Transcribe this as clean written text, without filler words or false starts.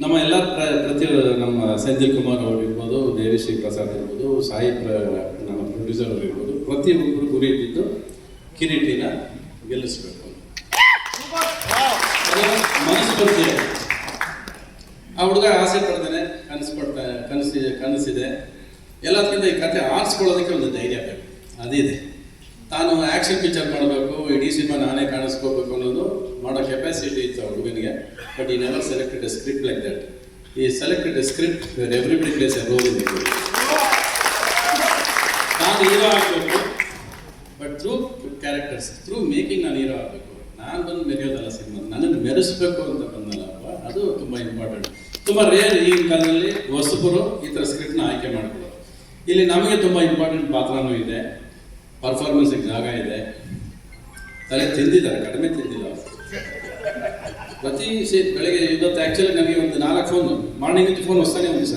ನಮ್ಮ ಎಲ್ಲ ಪ್ರತಿ ನಮ್ಮ ಸೆಂಥಿಲ್ ಕುಮಾರ್ ಅವರು ಇರ್ಬೋದು, ದೇವಿಶ್ರೀ ಪ್ರಸಾದ್ ಇರ್ಬೋದು, ನಮ್ಮ ಪ್ರೊಡ್ಯೂಸರ್ ಅವರು ಇರ್ಬೋದು, ಪ್ರತಿಯೊಬ್ಬರು ಗುರಿ ಇಟ್ಟಿದ್ದು ಕಿರೀಟಿನ ಗೆಲ್ಲಿಸ್ಬೇಕು. ಮನಸ್ಫೂರ್ತಿ ಆ ಹುಡುಗ ಆಸೆ ಪಡ್ತಾನೆ, ಕನಸಿದೆ. ಎಲ್ಲದಕ್ಕಿಂತ ಈ ಕತೆ ಆರಿಸ್ಕೊಳ್ಳೋದಕ್ಕೆ ಒಂದು ಧೈರ್ಯ ಬೇಕು, ಅದಿದೆ. ತಾನು ಆ್ಯಕ್ಷನ್ ಪಿಕ್ಚರ್ ಮಾಡಬೇಕು, ಇಡೀ ಸಿನಿಮಾ ನಾನೇ ಕಾಣಿಸ್ಕೋಬೇಕು ಅನ್ನೋದು ಮಾಡೋ ಕೆಪಾಸಿಟಿ ಇತ್ತು ಆ ಹುಡುಗನಿಗೆ. But he never selected a script like that. He selected a script where everybody plays a role in it. ನಾನು ಹೀರೋ ಆಗಬೇಕು, but through characters, through making ನಾನು ಹೀರೋ ಆಗಬೇಕು. ನಾನು ಬಂದು ಮೆರೆಯೋದಲ್ಲ ಸಿನಿಮಾ, ನನ್ನನ್ನು ಮೆರೆಸ್ಬೇಕು ಅಂತ ಬಂದಲ್ಲಪ್ಪ, ಅದು ತುಂಬ ಇಂಪಾರ್ಟೆಂಟ್. ತುಂಬ ರೇರ್ ಈಗಿನ ಕಾಲದಲ್ಲಿ ಹೊಸಬರು ಈ ಥರ ಸ್ಕ್ರಿಪ್ಟ್ನ ಆಯ್ಕೆ ಮಾಡ್ಕೊಳ್ಳೋದು. ಇಲ್ಲಿ ನಮಗೆ ತುಂಬ ಇಂಪಾರ್ಟೆಂಟ್ ಪಾತ್ರನೂ ಇದೆ, ಪರ್ಫಾರ್ಮೆನ್ಸಿಗೆ ಜಾಗ ಇದೆ. ತಲೆ ತಿಂದಿದ್ದಾರೆ, ಕಡಿಮೆ ತಿಂದಿಲ್ಲ. ಪ್ರತಿ ಬೆಳಗ್ಗೆ ಇವತ್ತು ಆ್ಯಕ್ಚುಲಿ ನನಗೆ ಒಂದು 4 ಫೋನು, ಮಾರ್ನಿಂಗ್ ಫೋನ್ ಹೊಸ್ತಾನೆ ಒಂದು ಸರ್.